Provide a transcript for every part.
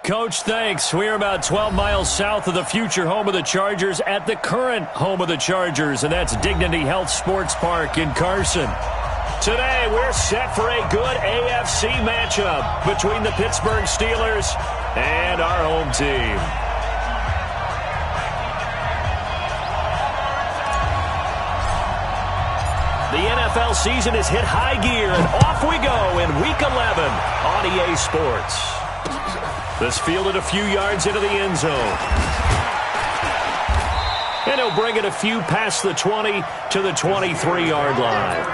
Coach, thanks. We're about 12 miles south of the future home of the Chargers at the current home of the Chargers, and that's Dignity Health Sports Park in Carson. Today, we're set for a good AFC matchup between the Pittsburgh Steelers and our home team. The NFL season has hit high gear, and off we go in Week 11 on EA Sports. This fielded a few yards into the end zone. And he'll bring it a few past the 20 to the 23-yard line.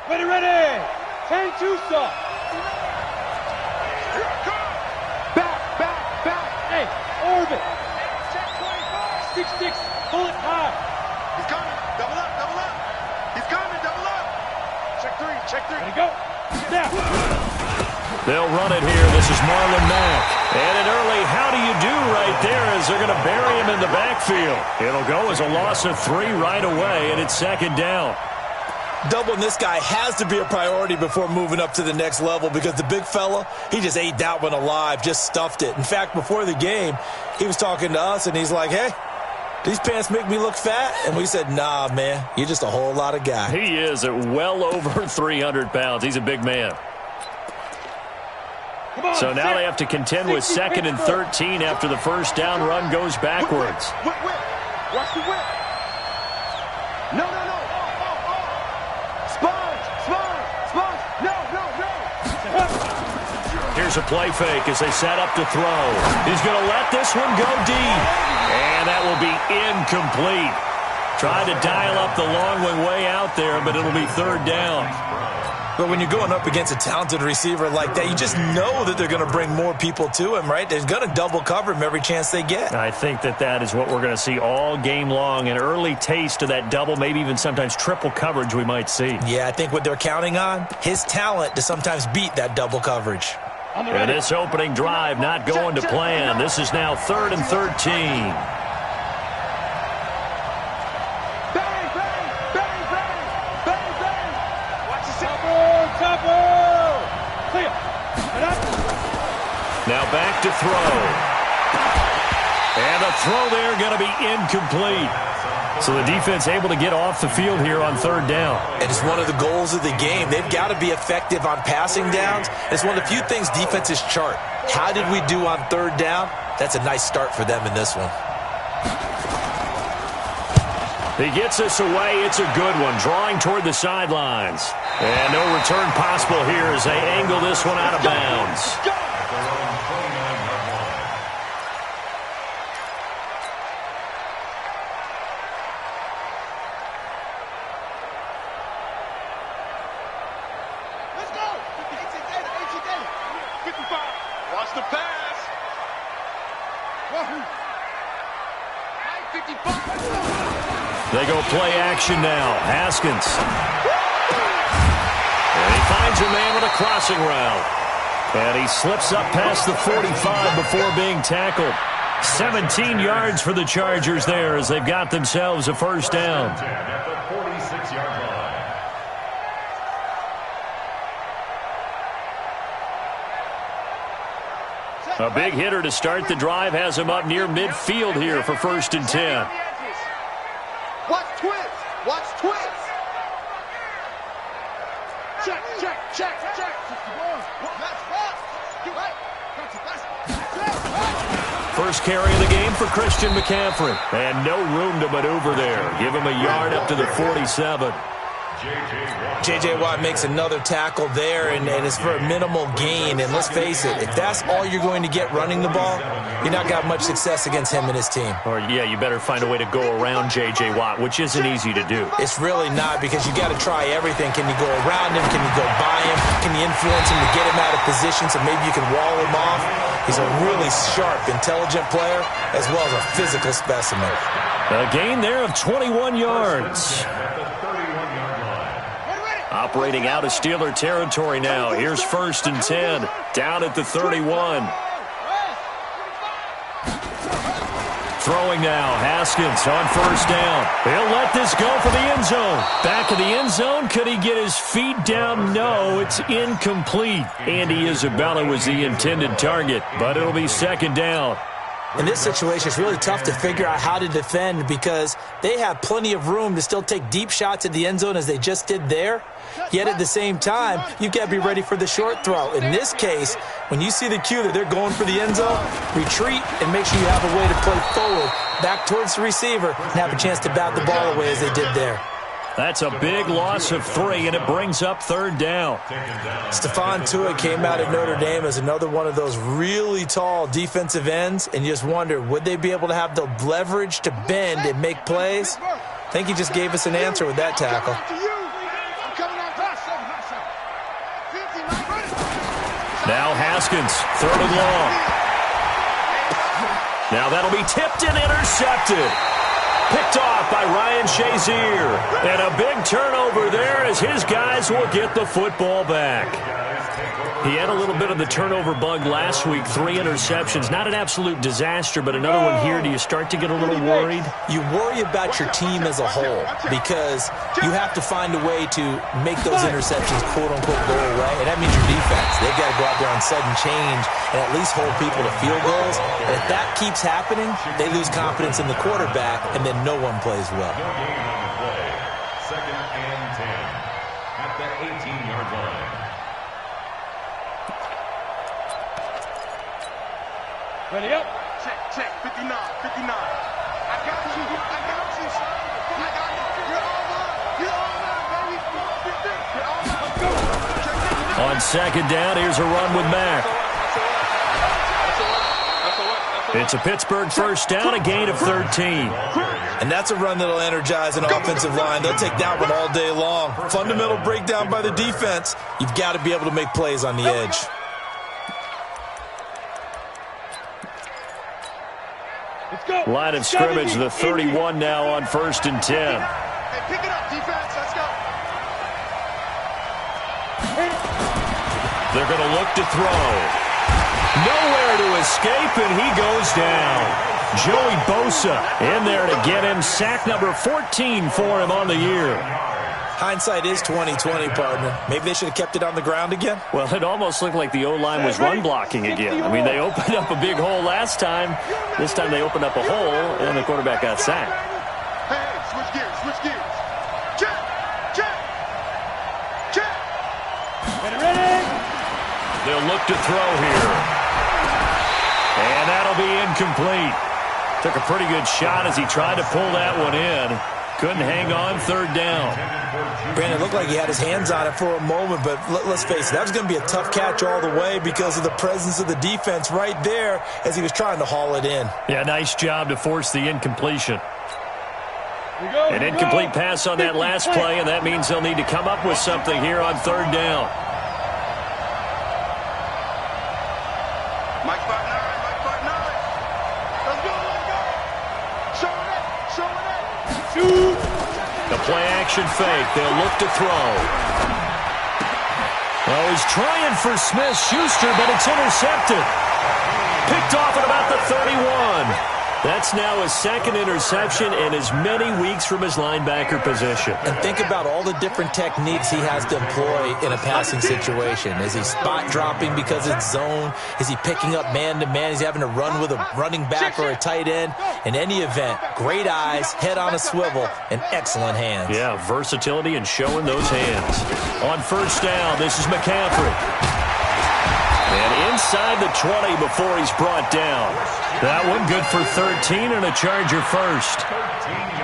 Ready! Change two stop. Back. Hey, orbit. Check 25. 6-6. Pull it high. He's coming. Double up. He's coming. Double up. Check three. Ready, go. Snap. They'll run it here. This is Marlon Mack. And an early how do you do right there as they're going to bury him in the backfield. It'll go as a loss of 3 right away, and it's second down. Doubling this guy has to be a priority before moving up to the next level because the big fella, he just ate that one alive, just stuffed it. In fact, before the game, he was talking to us, and he's like, hey, these pants make me look fat? And we said, nah, man, you're just a whole lot of guy. He is at well over 300 pounds. He's a big man. So now they have to contend with 2nd and 13 after the first down run goes backwards. Whip. Watch the whip. No. Here's a play fake as they set up to throw. He's going to let this one go deep. And that will be incomplete. Tried to dial up the long one way out there, but it'll be third down. But when you're going up against a talented receiver like that, you just know that they're going to bring more people to him, right? They're going to double cover him every chance they get. I think that is what we're going to see all game long. An early taste of that double, maybe even sometimes triple coverage we might see. Yeah, I think what they're counting on, his talent to sometimes beat that double coverage. And this opening drive not going to plan. This is now 3rd and 13. Bang. Watch the Topper. Clear. Now back to throw. And the throw there going to be incomplete. So the defense able to get off the field here on 3rd down. And it's one of the goals of the game. They've got to be effective on passing downs. It's one of the few things defenses chart. How did we do on 3rd down? That's a nice start for them in this one. He gets this away. It's a good one. Drawing toward the sidelines. And no return possible here as they angle this one out of bounds. Watch the pass. They go play action now. Haskins. And he finds a man with a crossing route. And he slips up past the 45 before being tackled. 17 yards for the Chargers there as they've got themselves a first down. At the 46-yard line. A big hitter to start the drive has him up near midfield here for 1st and 10. Watch twist. Check. First carry of the game for Christian McCaffrey. And no room to maneuver there. Give him a yard up to the 47. J.J. Watt makes another tackle there, and it's for a minimal gain. And let's face it, if that's all you're going to get running the ball, you're not going to have much success against him and his team. Or, yeah, you better find a way to go around J.J. Watt, which isn't easy to do. It's really not, because you got to try everything. Can you go around him? Can you go by him? Can you influence him to get him out of position so maybe you can wall him off? He's a really sharp, intelligent player, as well as a physical specimen. A gain there of 21 yards. Operating out of Steeler territory now. Here's 1st and 10. Down at the 31. Throwing now, Haskins on first down. He'll let this go for the end zone. Back of the end zone, could he get his feet down? No, it's incomplete. Andy Isabella was the intended target, but it'll be second down. In this situation, it's really tough to figure out how to defend because they have plenty of room to still take deep shots at the end zone as they just did there. Yet at the same time, you've got to be ready for the short throw. In this case, when you see the cue that they're going for the end zone, retreat and make sure you have a way to play forward, back towards the receiver, and have a chance to bat the ball away as they did there. That's a big loss of 3, and it brings up third down. Stephon Tuitt came out of Notre Dame as another one of those really tall defensive ends, and you just wonder, would they be able to have the leverage to bend and make plays? I think he just gave us an answer with that tackle. Now Haskins, third and long. Now that'll be tipped and intercepted. Picked off by Ryan Shazier. And a big turnover there as his guys will get the football back. He had a little bit of the turnover bug last week, 3 interceptions. Not an absolute disaster, but another one here. Do you start to get a little worried? You worry about your team as a whole because you have to find a way to make those interceptions, quote-unquote, go away. And that means your defense. They've got to go out there on sudden change and at least hold people to field goals. And if that keeps happening, they lose confidence in the quarterback, and then no one plays well. Second and 10 at the 18-yard line. Ready up. Check, 59, 59. I got you. You're all mine, baby. On second down, here's a run with Mack. It's a Pittsburgh first down, a gain of 13. And that's a run that'll energize an offensive line. They'll take that one all day long. Fundamental breakdown by the defense. You've got to be able to make plays on the edge. Line of scrimmage, the 31 now on first and 10. Hey, pick it up, defense. Let's go. They're going to look to throw. Nowhere to escape, and he goes down. Joey Bosa in there to get him. Sack number 14 for him on the year. Hindsight is 20/20, partner. Maybe they should have kept it on the ground again. Well, it almost looked like the O-line was run blocking again. I mean, they opened up a big hole last time. This time they opened up a hole, and the quarterback got sacked. Hey, switch gears. Check. Ready. They'll look to throw here. And that'll be incomplete. Took a pretty good shot as he tried to pull that one in. Couldn't hang on, third down. Brandon, it looked like he had his hands on it for a moment, but let's face it, that was going to be a tough catch all the way because of the presence of the defense right there as he was trying to haul it in. Yeah, nice job to force the incompletion. An incomplete pass on that last play, and that means they'll need to come up with something here on third down. Mike 5'9". Let's go. Show it. The play-action fake. They'll look to throw. Oh, he's trying for Smith-Schuster, but it's intercepted. Picked off at about the 31. That's now his second interception in as many weeks from his linebacker position. And think about all the different techniques he has to employ in a passing situation. Is he spot dropping because it's zone? Is he picking up man-to-man? Is he having to run with a running back or a tight end? In any event, great eyes, head on a swivel, and excellent hands. Yeah, versatility and showing those hands. On first down, this is McCaffrey. And inside the 20 before he's brought down. That one good for 13 and a Charger first.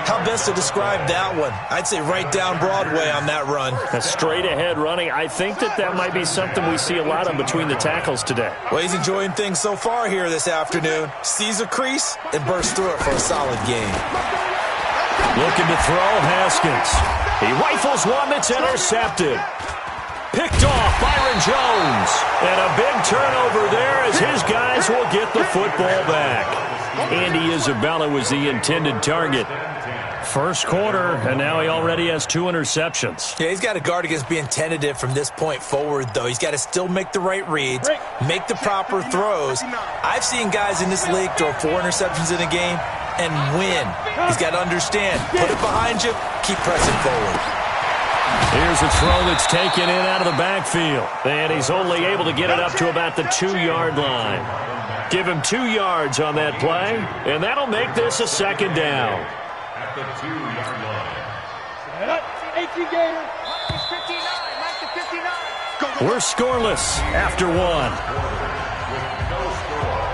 How best to describe that one? I'd say right down Broadway on that run. A straight ahead running. I think that might be something we see a lot of between the tackles today. Well, he's enjoying things so far here this afternoon. Sees a crease and bursts through it for a solid game. Looking to throw, Haskins. He rifles one that's intercepted. Picked off, Byron Jones. And a big turnover there as his guys will get the football back. Andy Isabella was the intended target. First quarter, and now he already has 2 interceptions. Yeah, he's got to guard against being tentative from this point forward, though. He's got to still make the right reads, make the proper throws. I've seen guys in this league throw 4 interceptions in a game and win. He's got to understand, put it behind you, keep pressing forward. Here's a throw that's taken in out of the backfield, and he's only able to get it up to about the 2-yard line. Give him 2 yards on that play, and that'll make this a second down. At the 2-yard line. 18 Gator. We're scoreless after 1. With no score.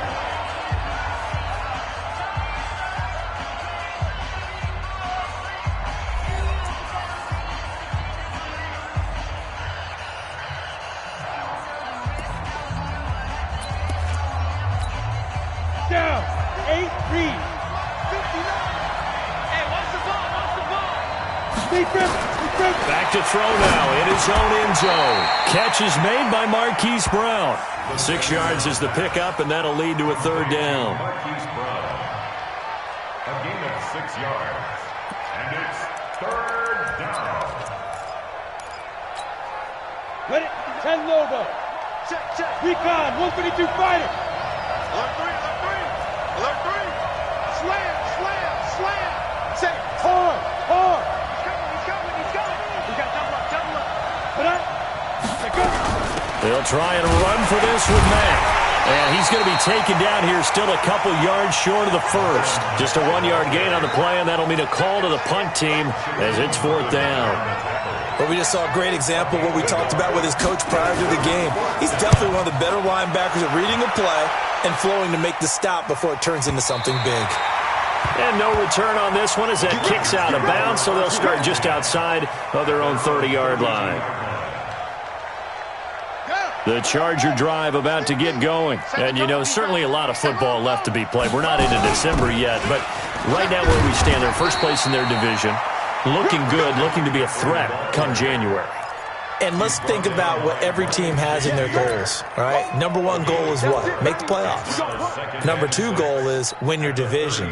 Down. 8-3. Defense. Back to throw now in his own end zone. Catch is made by Marquise Brown. 6 yards is the pickup, and that'll lead to a 3rd down. Marquise Brown. A gain of 6 yards. And it's 3rd down. Let it. 10 Lobo. Check. Recon. 152 fighter. Alert 3. Alert 3. Slam. Say. Hard. We got double up. Put up. They'll try and run for this with Mack. And he's going to be taken down here, still a couple yards short of the first. Just a 1-yard gain on the play, and that'll mean a call to the punt team as it's 4th down. But we just saw a great example of what we talked about with his coach prior to the game. He's definitely one of the better linebackers at reading a play and flowing to make the stop before it turns into something big. And no return on this one as that kicks out of bounds, so they'll start just outside of their own 30-yard line. The Charger drive about to get going. And, you know, certainly a lot of football left to be played. We're not into December yet, but right now where we stand, they're first place in their division. Looking good, looking to be a threat come January. And let's think about what every team has in their goals, all right? Number 1 goal is what? Make the playoffs. Number 2 goal is win your division.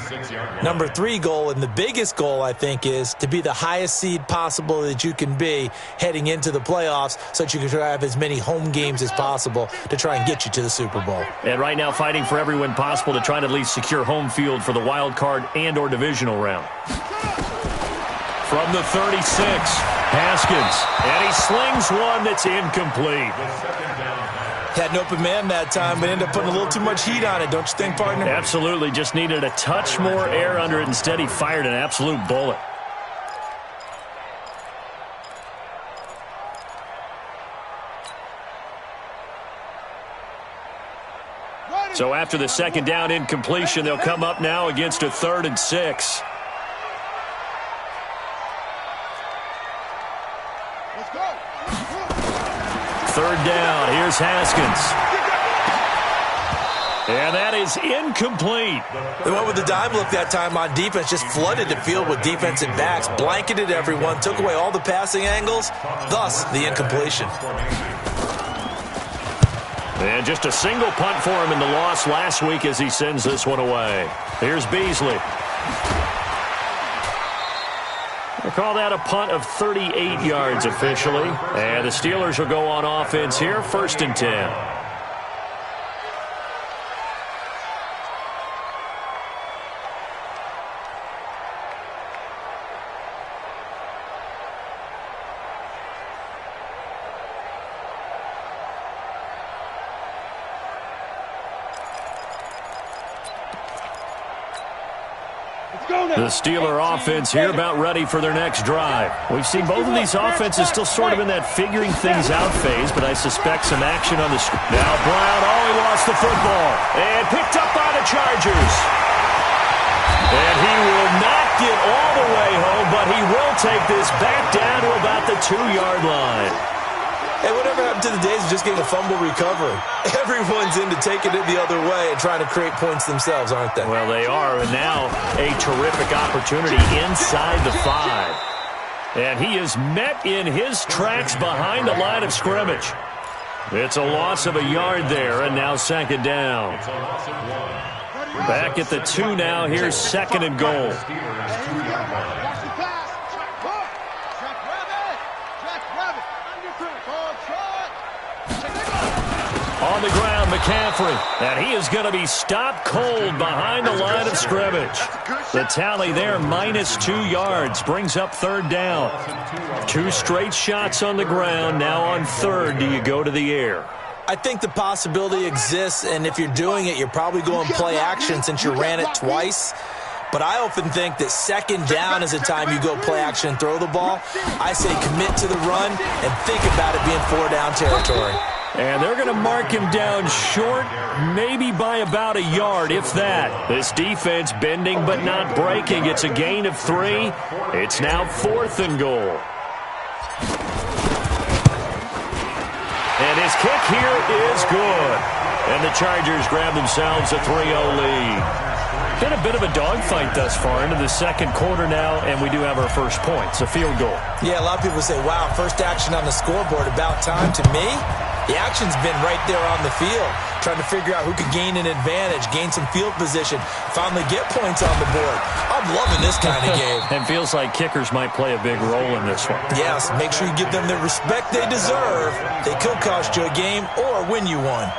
Number 3 goal, and the biggest goal, I think, is to be the highest seed possible that you can be heading into the playoffs so that you can try to have as many home games as possible to try and get you to the Super Bowl. And right now fighting for every win possible to try and at least secure home field for the wild card and or divisional round. From the 36, Haskins, and he slings one that's incomplete. Had an open man that time, but ended up putting a little too much heat on it, don't you think, partner? Absolutely, just needed a touch more air under it. Instead, he fired an absolute bullet. So after the second down incompletion, they'll come up now against a 3rd and 6. Third down. Here's Haskins. And that is incomplete. They went with the dime look that time on defense, just flooded the field with defensive backs, blanketed everyone, took away all the passing angles, thus the incompletion. And just a single punt for him in the loss last week as he sends this one away. Here's Beasley. We'll call that a punt of 38 yards officially. And the Steelers will go on offense here, 1st and 10. The Steeler offense here about ready for their next drive. We've seen both of these offenses still sort of in that figuring things out phase, but I suspect some action on the screen. Now Brown, he lost the football. And picked up by the Chargers. And he will not get all the way home, but he will take this back down to about the 2-yard line. Hey, whatever happened to the days of just getting a fumble recovery? Everyone's into taking it the other way and trying to create points themselves, aren't they? Well, they are, and now a terrific opportunity inside the 5. And he is met in his tracks behind the line of scrimmage. It's a loss of a yard there, and now 2nd down. Back at the 2 now. Here's 2nd and goal. McCaffrey. And he is going to be stopped cold behind the line of scrimmage. The tally there, -2 yards, brings up third down. 2 straight shots on the ground. Now on third, do you go to the air? I think the possibility exists, and if you're doing it, you're probably going play action since you ran it twice. But I often think that second down is the time you go play action and throw the ball. I say commit to the run and think about it being 4-down territory. And they're going to mark him down short, maybe by about a yard, if that. This defense bending but not breaking. It's a gain of 3. It's now 4th and goal. And his kick here is good. And the Chargers grab themselves a 3-0 lead. Been a bit of a dogfight thus far into the second quarter now, and we do have our first point. It's a field goal. Yeah, a lot of people say, wow, first action on the scoreboard, about time. To me, the action's been right there on the field, trying to figure out who could gain an advantage, gain some field position, finally get points on the board. I'm loving this kind of game. And feels like kickers might play a big role in this one. Yes, make sure you give them the respect they deserve. They could cost you a game or win you one.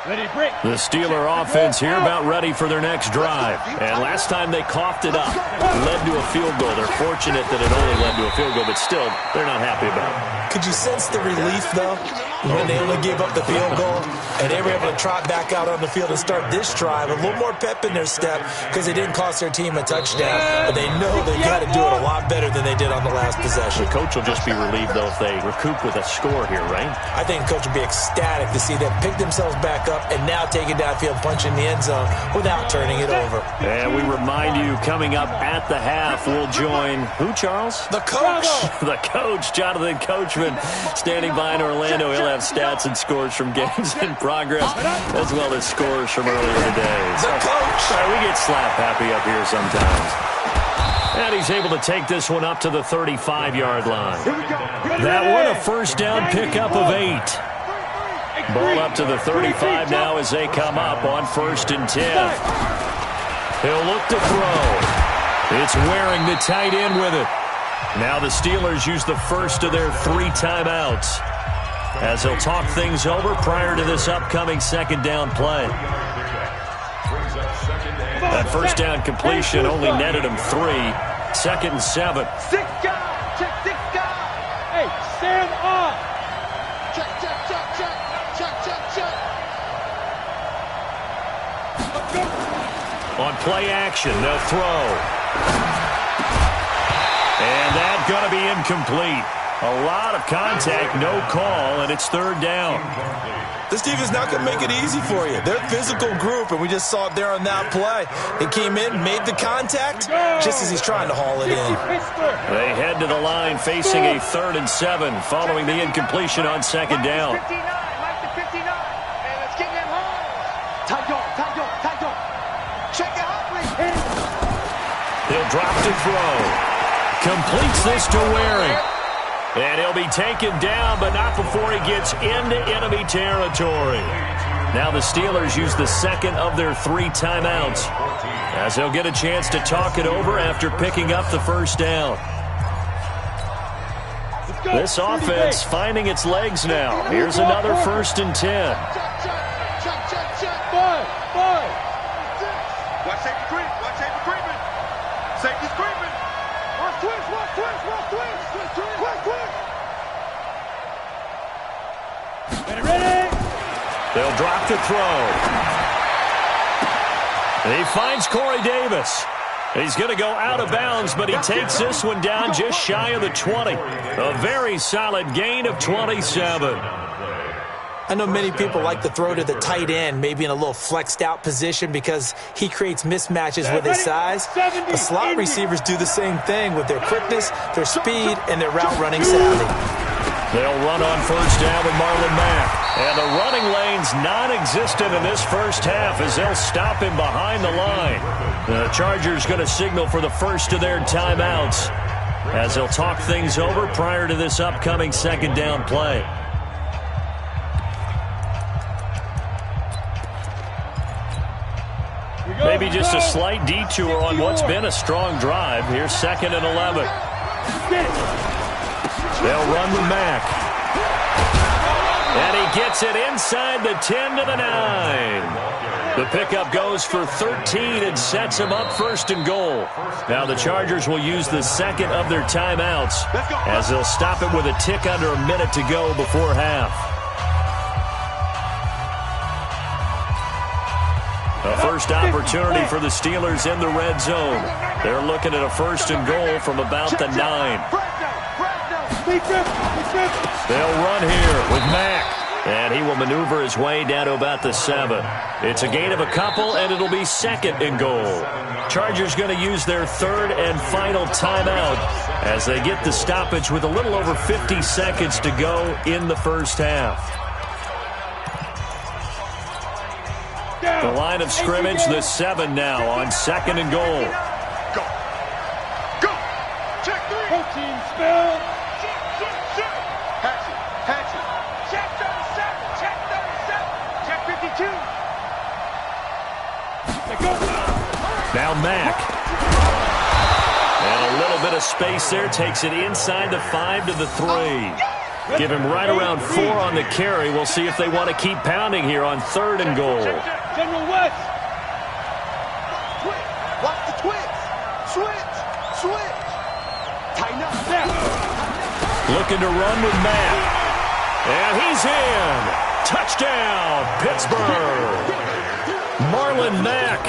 The Steeler offense here about ready for their next drive. And last time they coughed it up, led to a field goal. They're fortunate that it only led to a field goal, but still, they're not happy about it. Could you sense the relief, though, when they only gave up the field goal and they were able to trot back out on the field and start this drive? A little more pep in their step because they didn't cost their team a touchdown, but they know they got to do it a lot better than they did on the last possession. The coach will just be relieved, though, if they recoup with a score here, right? I think the coach will be ecstatic to see them pick themselves back up and now take it downfield, punch in the end zone without turning it over. And we remind you, coming up at the half, we'll join who, Charles? The coach. The coach, Jonathan Coachman, standing by in Orlando. He'll have stats and scores from games in progress, as well as scores from earlier today. The coach. We get slap happy up here sometimes. And he's able to take this one up to the 35-yard line. That one, a first down pickup of 8. Ball up to the 35 now as they come up on 1st and 10. He'll look to throw. It's Waring, the tight end, with it. Now the Steelers use the first of their 3 timeouts as they'll talk things over prior to this upcoming second down play. That first down completion only netted him 3. 2nd and 7. 6 guys. Check 6 guys. Hey, stand up. Check, check, check, check. Check, check, check. Let's go. On play action, they'll throw. And that's going to be incomplete. A lot of contact, no call, and it's 3rd down. This defense is not going to make it easy for you. They're a physical group, and we just saw it there on that play. He came in, made the contact, just as he's trying to haul it in. They head to the line facing a 3rd and 7 following the incompletion on 2nd down. 59, Mike to 59, and it's getting him home. Tight dog. Check it out, please. He'll drop to throw. Completes this to Waring. And he'll be taken down, but not before he gets into enemy territory. Now the Steelers use the second of their 3 timeouts, as they'll get a chance to talk it over after picking up the first down. This offense finding its legs now. Here's another 1st and 10. Check. Boy. Watch safety creep. Watch safety creeping. Safety's creeping. Watch twist. Ready? They'll drop to throw. He finds Corey Davis. He's going to go out of bounds, but he takes this one down just shy of the 20. A very solid gain of 27. I know many people like to throw to the tight end, maybe in a little flexed out position because he creates mismatches with his size. But slot receivers do the same thing with their quickness, their speed, and their route running savvy. They'll run on first down with Marlon Mack. And the running lane's non-existent in this first half as they'll stop him behind the line. The Chargers going to signal for the first of their timeouts as they'll talk things over prior to this upcoming second down play. Maybe just a slight detour on what's been a strong drive. Here's 2nd and 11. They'll run with Mack. And he gets it inside the 10 to the 9. The pickup goes for 13 and sets him up first and goal. Now the Chargers will use the second of their timeouts as they'll stop it with a tick under a minute to go before half. A first opportunity for the Steelers in the red zone. They're looking at a first and goal from about the 9. They'll run here with Mack. And he will maneuver his way down to about the 7. It's a gain of a couple, and it'll be second and goal. Chargers going to use their third and final timeout as they get the stoppage with a little over 50 seconds to go in the first half. The line of scrimmage, the 7 now on second and goal. Go. Go. Check 3. Protein spill. Hatchet. Hatchet. Check 37. Check 37. Check 52. Now Mack. And a little bit of space there. Takes it inside the 5 to the 3. Give him right around 4 on the carry. We'll see if they want to keep pounding here on third and goal. General West. Twitch. Watch the twitch. Switch. Switch. Tighten up. Looking to run with Mack. And he's in. Touchdown, Pittsburgh. Marlon Mack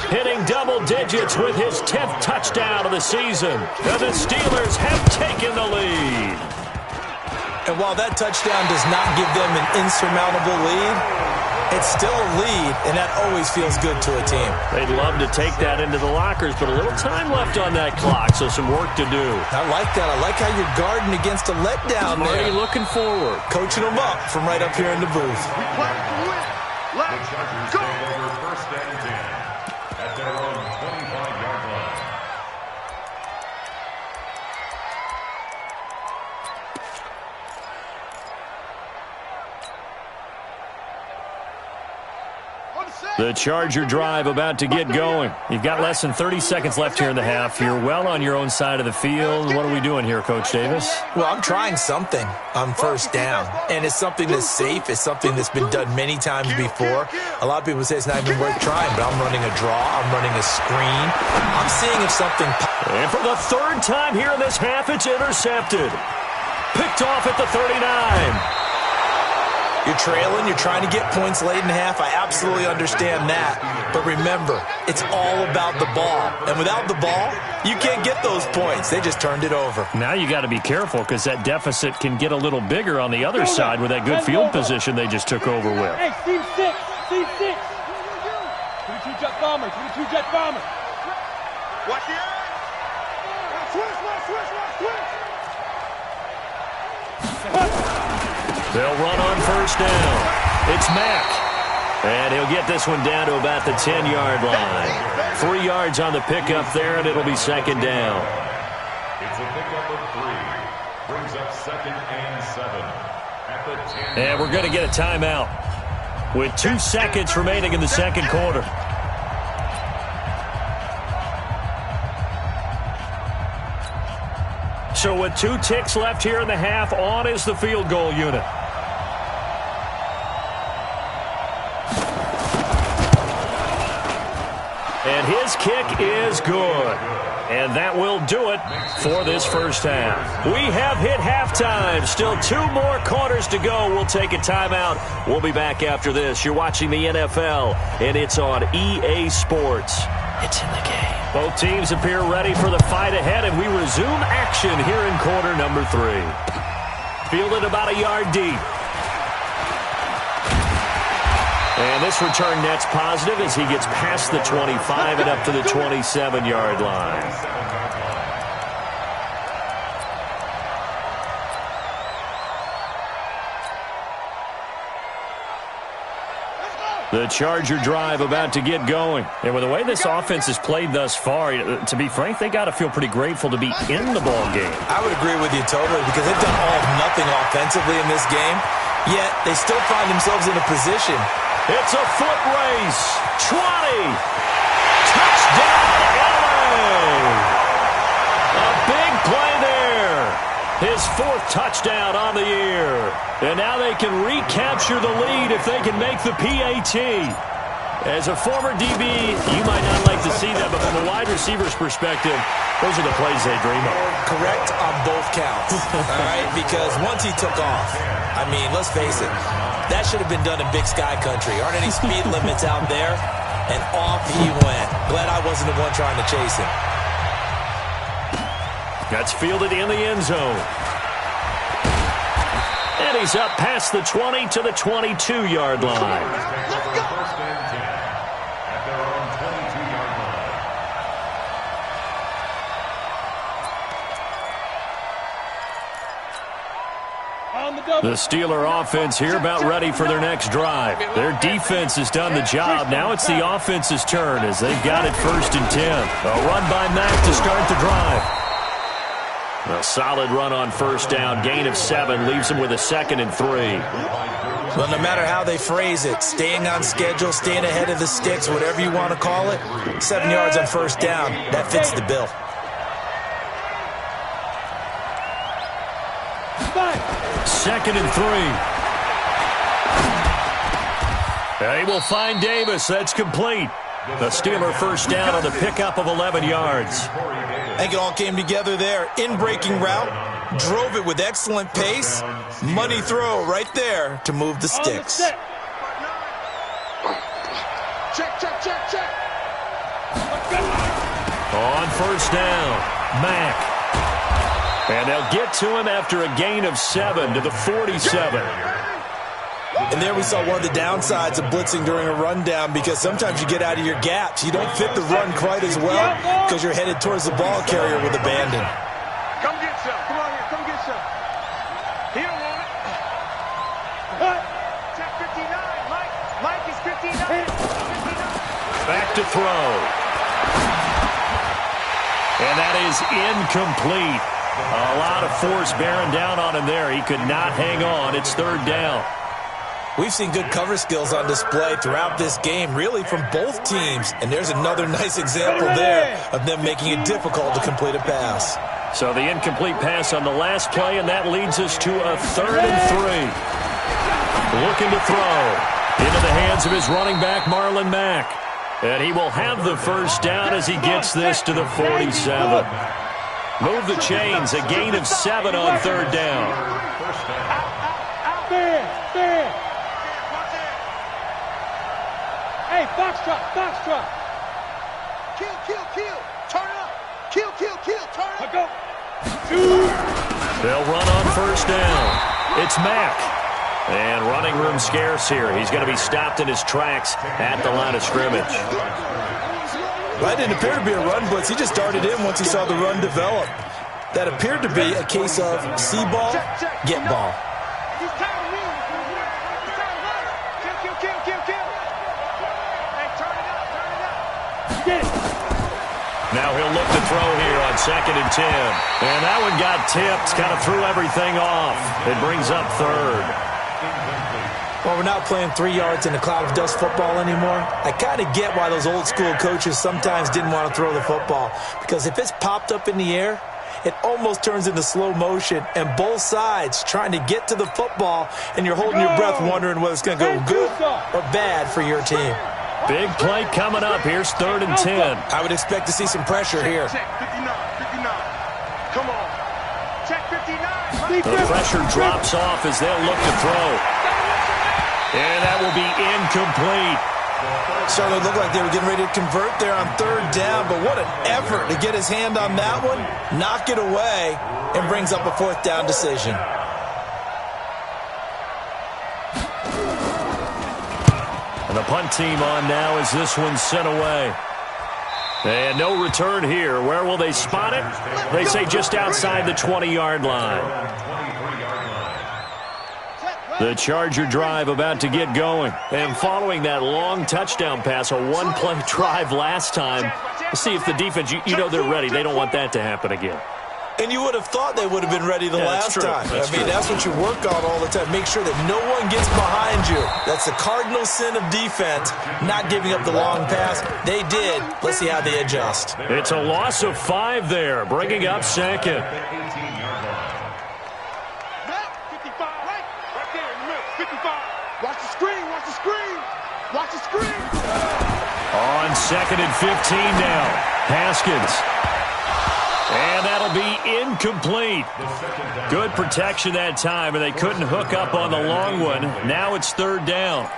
hitting double digits with his 10th touchdown of the season. And the Steelers have taken the lead. And while that touchdown does not give them an insurmountable lead, it's still a lead, and that always feels good to a team. They'd love to take that into the lockers, but a little time left on that clock, so some work to do. I like that. I like how you're guarding against a letdown Marty there. looking forward. Coaching them up from right up here in the booth. We play to win. The Let's Chargers go. take over first and 10 at their own 25-yard line. The Charger drive about to get going. You've got less than 30 seconds left here in the half. You're well on your own side of the field. What are we doing here, Coach Davis? Well, I'm trying something on first down, and it's something that's safe. It's something that's been done many times before. A lot of people say it's not even worth trying, but I'm running a draw. I'm running a screen. I'm seeing if something... And for the third time here in this half, it's intercepted. Picked off at the 39. You're trailing. You're trying to get points late in half. I absolutely understand that. But remember, it's all about the ball. And without the ball, you can't get those points. They just turned it over. Now you got to be careful because that deficit can get a little bigger on the other side with that good field position they just took over with. Hey, Team 6. Team 6. 22 jet bomber. 22 jet bomber. Watch the eye. Switch. They'll run on first down. It's Mack. And he'll get this one down to about the 10-yard line. 3 yards on the pickup there, and it'll be second down. It's a pickup of 3. Brings up second and 7 at the 10. And we're going to get a timeout with 2 seconds remaining in the second quarter. So with 2 ticks left here in the half, on is the field goal unit. And his kick is good. And that will do it for this first half. We have hit halftime. Still 2 more quarters to go. We'll take a timeout. We'll be back after this. You're watching the NFL, and it's on EA Sports. It's in the game. Both teams appear ready for the fight ahead, and we resume action here in quarter number 3. Fielded about a yard deep. And this return net's positive as he gets past the 25 and up to the 27-yard line. The Charger drive about to get going. And with the way this offense has played thus far, to be frank, they got to feel pretty grateful to be in the ball game. I would agree with you totally because they've done all of nothing offensively in this game, yet they still find themselves in a position. It's a foot race. 20. Touchdown, LA. A big play there. His 4th touchdown on the year. And now they can recapture the lead if they can make the PAT. As a former DB, you might not like to see that, but from a wide receiver's perspective, those are the plays they dream of. Correct on both counts, all right? Because once he took off, I mean, let's face it, that should have been done in Big Sky country. Aren't any speed limits out there? And off he went. Glad I wasn't the one trying to chase him. That's fielded in the end zone. And he's up past the 20 to the 22-yard line. First and 10 at their own 22-yard line. The Steeler offense here about ready for their next drive. Their defense has done the job. Now it's the offense's turn as they've got it 1st and 10. A run by Mack to start the drive. A solid run on 1st down. Gain of 7 leaves them with a 2nd and 3. Well, no matter how they phrase it, staying on schedule, staying ahead of the sticks, whatever you want to call it, 7 yards on 1st down, that fits the bill. 2nd and 3. They will find Davis. That's complete. The Steeler 1st down on the pickup of 11 yards. I think it all came together there. In-breaking route, drove it with excellent pace. Money throw right there to move the sticks. Check, check, check, check. On 1st down, Mack. And they'll get to him after a gain of 7 to the 47. And there we saw one of the downsides of blitzing during a rundown, because sometimes you get out of your gaps. You don't fit the run quite as well because you're headed towards the ball carrier with abandon. Come get some. Come on here. Come get some. He don't want it. Check 59. Mike is 59. 59. Back to throw. And that is incomplete. A lot of force bearing down on him there. He could not hang on. It's 3rd down. We've seen good cover skills on display throughout this game, really from both teams. And there's another nice example there of them making it difficult to complete a pass. So the incomplete pass on the last play, and that leads us to a 3rd and 3. Looking to throw into the hands of his running back, Marlon Mack. And he will have the 1st down as he gets this to the 47. Move the chains, a gain of 7 on 3rd down. Fair. Hey, Foxtrot. Kill. Turn it up. Kill. Turn it up. Go. They'll run on 1st down. It's Mack. And running room scarce here. He's going to be stopped in his tracks at the line of scrimmage. Well, that didn't appear to be a run blitz. He just darted in once he saw the run develop. That appeared to be a case of see ball, get ball. He's tired of me. He's tired of us. Kill. Hey, turn it up. Get it. Now he'll look to throw here on 2nd and 10. And that one got tipped, kind of threw everything off. It brings up 3rd. Well, we're not playing 3 yards in a cloud of dust football anymore. I kind of get why those old school coaches sometimes didn't want to throw the football. Because if it's popped up in the air, it almost turns into slow motion, and both sides trying to get to the football, and you're holding your breath wondering whether it's going to go good or bad for your team. Big play coming up. Here's 3rd and 10. I would expect to see some pressure here. Check 59. Come on. Check 59. The pressure drops off as they'll look to throw. And that will be incomplete. Certainly looked like they were getting ready to convert there on 3rd down, but what an effort to get his hand on that one, knock it away, and brings up a 4th down decision. And the punt team on now as this one's sent away. And no return here. Where will they spot it? They say just outside the 20-yard line. The Charger drive about to get going. And following that long touchdown pass, a one-play drive last time, see if the defense, you know they're ready. They don't want that to happen again. And you would have thought they would have been ready the last time. That's what you work on all the time. Make sure that no one gets behind you. That's the cardinal sin of defense, not giving up the long pass. They did. Let's see how they adjust. It's a loss of 5 there, bringing up 2nd. 2nd and 15 now. Haskins. And that'll be incomplete. Good protection that time, and they couldn't hook up on the long one. Now it's 3rd down.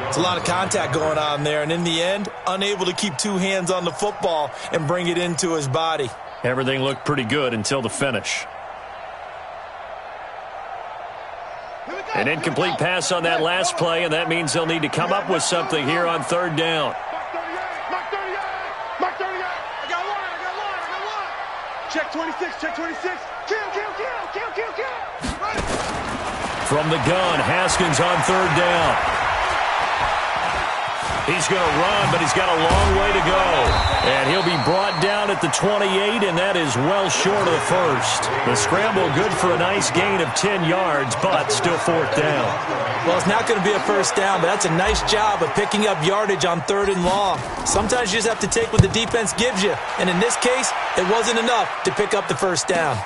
It's a lot of contact going on there, and in the end, unable to keep 2 hands on the football and bring it into his body. Everything looked pretty good until the finish. An incomplete pass on that last play, and that means they'll need to come up with something here on 3rd down. Check 26, check 26. Kill. From the gun, Haskins on 3rd down. He's going to run, but he's got a long way to go. And he'll be brought down at the 28, and that is well short of the first. The scramble good for a nice gain of 10 yards, but still 4th down. Well, it's not going to be a first down, but that's a nice job of picking up yardage on 3rd and long. Sometimes you just have to take what the defense gives you, and in this case, it wasn't enough to pick up the first down.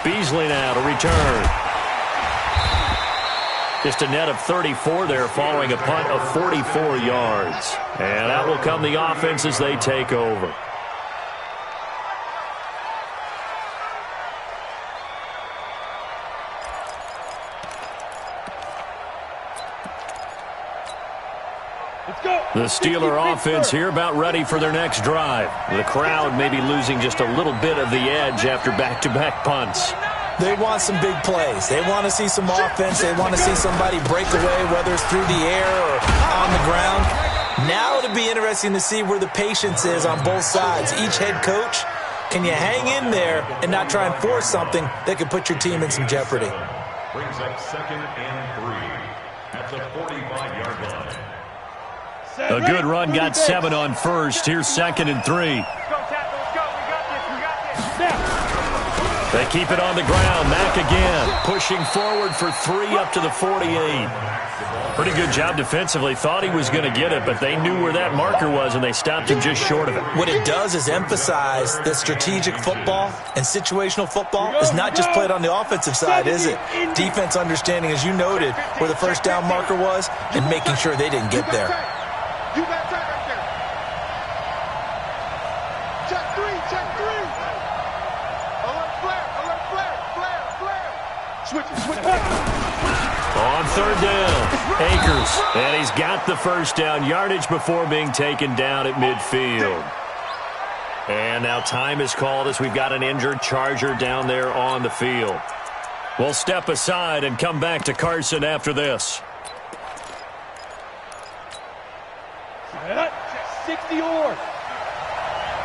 Beasley now to return. Just a net of 34 there following a punt of 44 yards. And that will come the offense as they take over. The Steeler offense here about ready for their next drive. The crowd may be losing just a little bit of the edge after back-to-back punts. They want some big plays. They want to see some offense. They want to see somebody break away, whether it's through the air or on the ground. Now it'll be interesting to see where the patience is on both sides. Each head coach, can you hang in there and not try and force something that could put your team in some jeopardy? Brings up 2nd and 3 at the 45-yard line. A good run got 7 on first. Here's 2nd and 3. They keep it on the ground. Mack again, pushing forward for 3 up to the 48. Pretty good job defensively. Thought he was going to get it, but they knew where that marker was, and they stopped him just short of it. What it does is emphasize that strategic football and situational football is not just played on the offensive side, is it? Defense understanding, as you noted, where the first down marker was and making sure they didn't get there. You got that right there. Check 3. Alert flare. Switch. On 3rd down, Akers. And he's got the first down yardage before being taken down at midfield. And now time is called as we've got an injured Charger down there on the field. We'll step aside and come back to Carson after this. 60 or.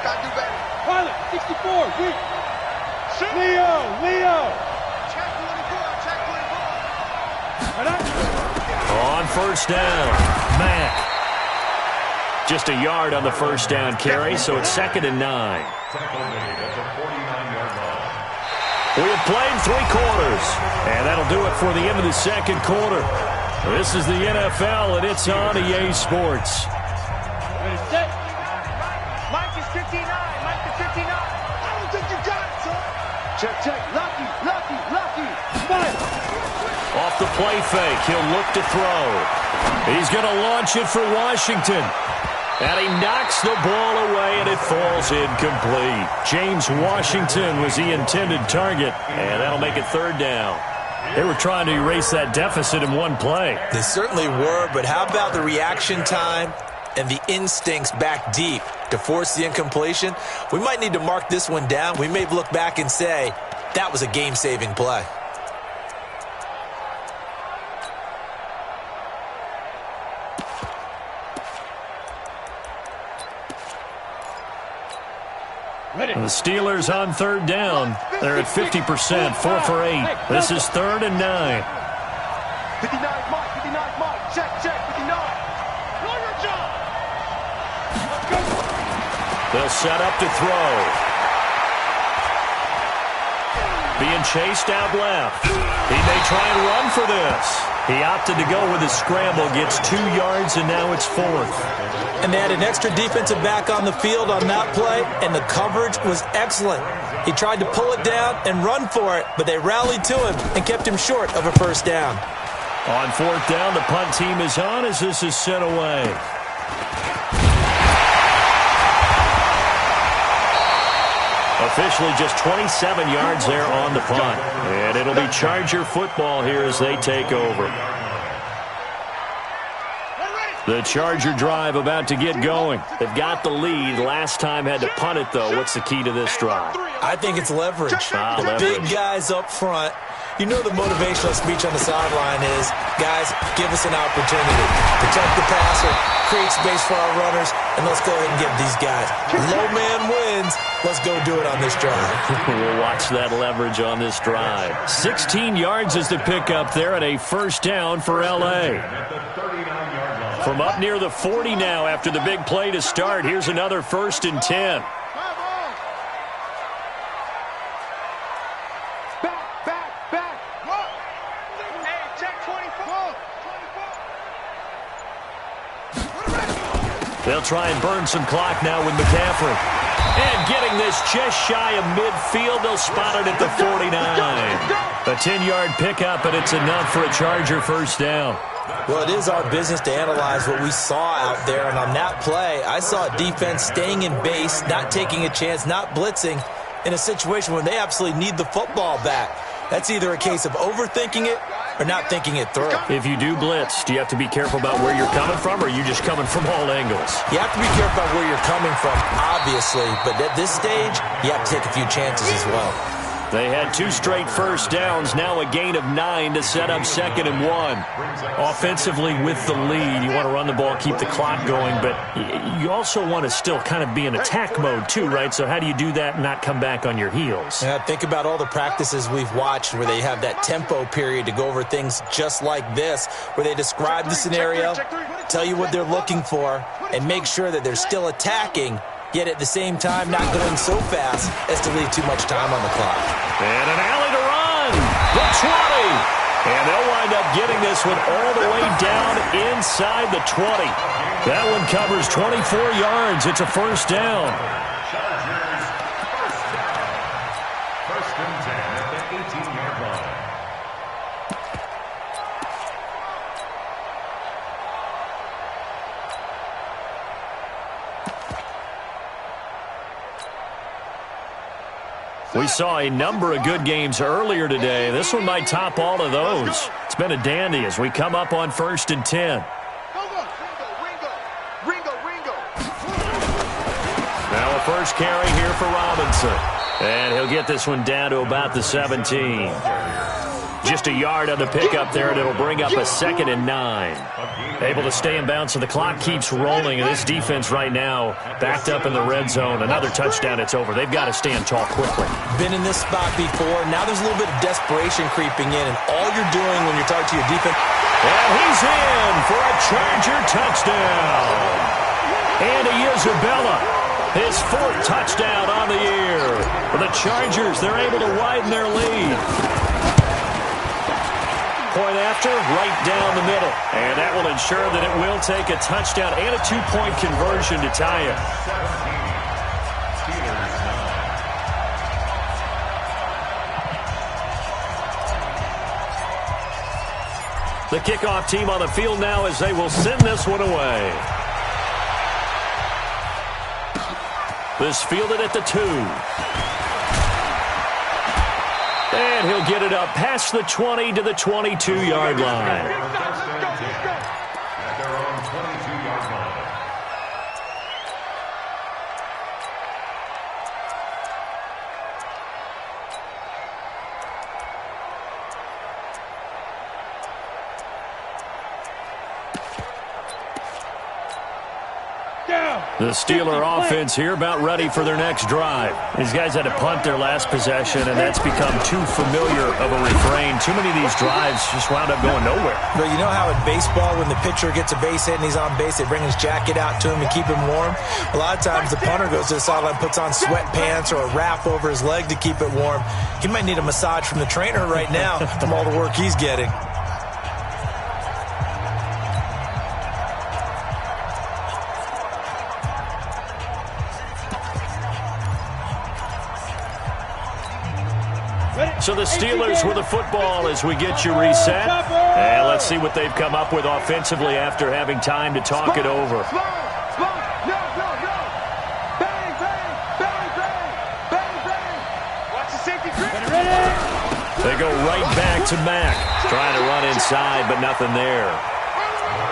Gotta do better. Pilot, 64, weak. Leo. Check 24. Right on. On first down, Mack. Just a yard on the first down carry, so it's 2nd and 9. Tackle made at the 49-yard line. We have played 3 quarters, and that'll do it for the end of the 2nd quarter. This is the NFL, and it's on EA Sports. Ready, set. Mike is 59. I don't think you got it, son. Check. Lucky. Smile. Off the play fake, he'll look to throw. He's going to launch it for Washington. And he knocks the ball away, and it falls incomplete. James Washington was the intended target, and that'll make it 3rd down. They were trying to erase that deficit in one play. They certainly were, but how about the reaction time and the instincts back deep to force the incompletion? We might need to mark this one down. We may look back and say, that was a game-saving play. Ready. The Steelers on 3rd down. They're at 50%, 4 for 8. This is 3rd and 9. 59 Mike. Check. 59. Lawyer job. Let's go. They'll set up to throw. Being chased out left. He may try and run for this. He opted to go with a scramble, gets 2 yards, and now it's 4th. And they had an extra defensive back on the field on that play, and the coverage was excellent. He tried to pull it down and run for it, but they rallied to him and kept him short of a first down. On 4th down, the punt team is on as this is sent away. Officially just 27 yards there on the punt. And it'll be Charger football here as they take over. The Charger drive about to get going. They've got the lead. Last time had to punt it, though. What's the key to this drive? I think it's leverage. The big guys up front. You know the motivational speech on the sideline is, guys, give us an opportunity. Protect the passer, create space for our runners, and let's go ahead and get these guys. Low man wins. Let's go do it on this drive. We'll watch that leverage on this drive. 16 yards is the pickup there and a first down for L.A. From up near the 40 now after the big play to start. Here's another 1st and 10. Back. Hey, check 24. They'll try and burn some clock now with McCaffrey. And getting this just shy of midfield. They'll spot it at the 49. A 10-yard pickup, and it's enough for a Charger first down. Well, it is our business to analyze what we saw out there, and on that play, I saw a defense staying in base, not taking a chance, not blitzing, in a situation where they absolutely need the football back. That's either a case of overthinking it or not thinking it through. If you do blitz, do you have to be careful about where you're coming from, or are you just coming from all angles? You have to be careful about where you're coming from, obviously, but at this stage, you have to take a few chances as well. They had 2 straight first downs, now a gain of 9 to set up 2nd and 1. Offensively with the lead, you want to run the ball, keep the clock going, but you also want to still kind of be in attack mode too, right? So how do you do that and not come back on your heels? Yeah, think about all the practices we've watched where they have that tempo period to go over things just like this, where they describe the scenario, tell you what they're looking for, and make sure that they're still attacking, yet at the same time not going so fast as to leave too much time on the clock. And an alley to run. The 20. And they'll wind up getting this one all the way down inside the 20. That one covers 24 yards. It's a first down. Chargers first and 10 at the 18-yard line. We saw a number of good games earlier today. This one might top all of those. It's been a dandy as we come up on 1st and 10. Ringo. Now a first carry here for Robinson. And he'll get this one down to about the 17. Just a yard on the pickup there, and it'll bring up a 2nd and 9. Able to stay in bounds, so the clock keeps rolling, and this defense right now backed up in the red zone. Another touchdown, it's over. They've got to stand tall quickly. Been in this spot before. Now there's a little bit of desperation creeping in, and all you're doing when you're talking to your defense. And he's in for a Charger touchdown. Andy Isabella, his 4th touchdown on the year. For the Chargers, they're able to widen their lead. Point after, right down the middle. And that will ensure that it will take a touchdown and a 2-point conversion to tie it. The kickoff team on the field now as they will send this one away. This fielded at the 2. And he'll get it up past the 20 to the 22-yard line. At their own 22-yard line. The Steeler offense here about ready for their next drive. These guys had to punt their last possession, and that's become too familiar of a refrain. Too many of these drives just wound up going nowhere. But you know how in baseball, when the pitcher gets a base hit and he's on base, they bring his jacket out to him to keep him warm? A lot of times the punter goes to the sideline, puts on sweatpants or a wrap over his leg to keep it warm. He might need a massage from the trainer right now from all the work he's getting. So the Steelers with the football as we get you reset. And let's see what they've come up with offensively after having time to talk it over. Bang, bang, bang, bang, bang, bang, bang, They go right back to Mack. Trying to run inside, but nothing there.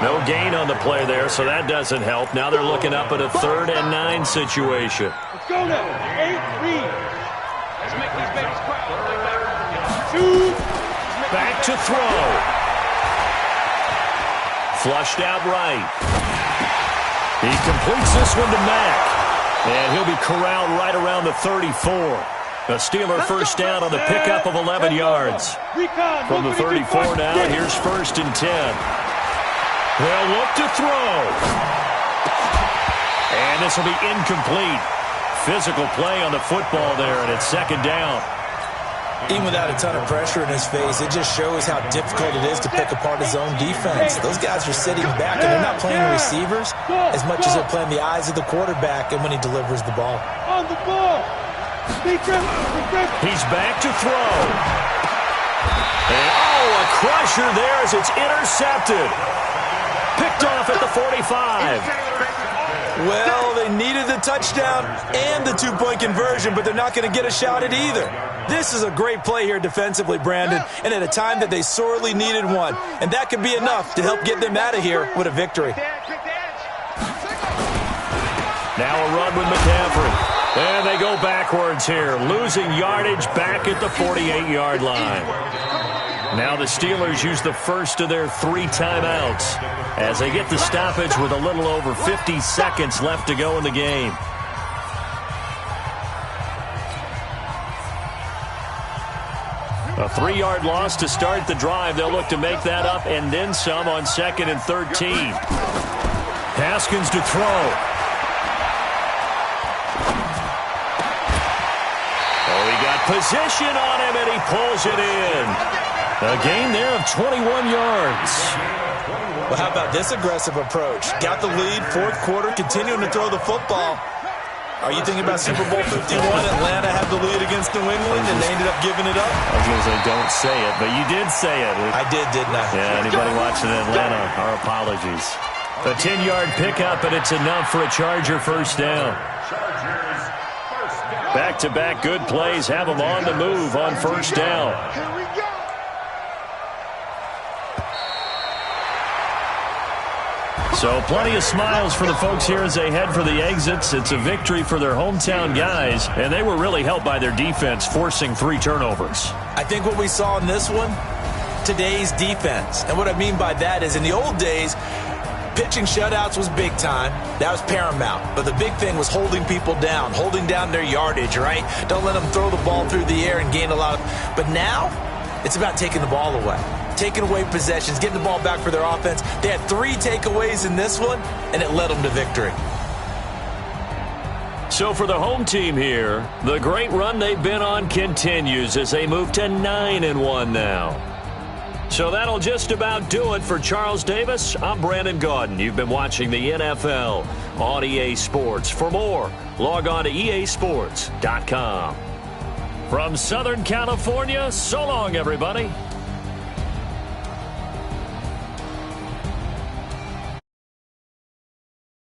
No gain on the play there, so that doesn't help. Now they're looking up at a 3rd and 9 situation. Let's go now. 8 read. Let's make these babies cry. Back to throw. Flushed out right. He completes this one to Mack. And he'll be corralled right around the 34. A Steeler first down on the pickup of 11 yards. From the 34 now, here's 1st and 10. They'll look to throw. And this will be incomplete. Physical play on the football there, and it's 2nd down. Even without a ton of pressure in his face, it just shows how difficult it is to pick apart his own defense. Those guys are sitting back, and they're not playing receivers as much as they're playing the eyes of the quarterback and when he delivers the ball. On the ball. He's back to throw. And, a crusher there as it's intercepted. Picked off at the 45. Well, they needed the touchdown and the 2-point conversion, but they're not going to get a shot at either. This is a great play here defensively, Brandon, and at a time that they sorely needed one. And that could be enough to help get them out of here with a victory. Now a run with McCaffrey. And they go backwards here, losing yardage back at the 48-yard line. Now the Steelers use the first of their 3 timeouts as they get the stoppage with a little over 50 seconds left to go in the game. A 3-yard loss to start the drive. They'll look to make that up and then some on 2nd and 13. Haskins to throw. Oh, he got position on him, and he pulls it in. A gain there of 21 yards. Well, how about this aggressive approach? Got the lead, 4th quarter, continuing to throw the football. Are you thinking about Super Bowl 51? Atlanta had the lead against New England, and they ended up giving it up? I was going to say, don't say it, but you did say it. I did, didn't I? Yeah, anybody watching Atlanta, our apologies. A 10-yard pickup, and it's enough for a Charger first down. Back-to-back good plays have them on the move on first down. So plenty of smiles for the folks here as they head for the exits. It's a victory for their hometown guys, and they were really helped by their defense, forcing 3 turnovers. I think what we saw in this one, today's defense. And what I mean by that is in the old days, pitching shutouts was big time. That was paramount. But the big thing was holding people down, holding down their yardage, right? Don't let them throw the ball through the air and gain a lot of... But now, it's about taking the ball away. Taking away possessions, getting the ball back for their offense. They had 3 takeaways in this one, and it led them to victory. So for the home team here, the great run they've been on continues as they move to 9-1 now. So that'll just about do it for Charles Davis. I'm Brandon Gaudin. You've been watching the NFL on EA Sports. For more, log on to easports.com. From Southern California, so long, everybody.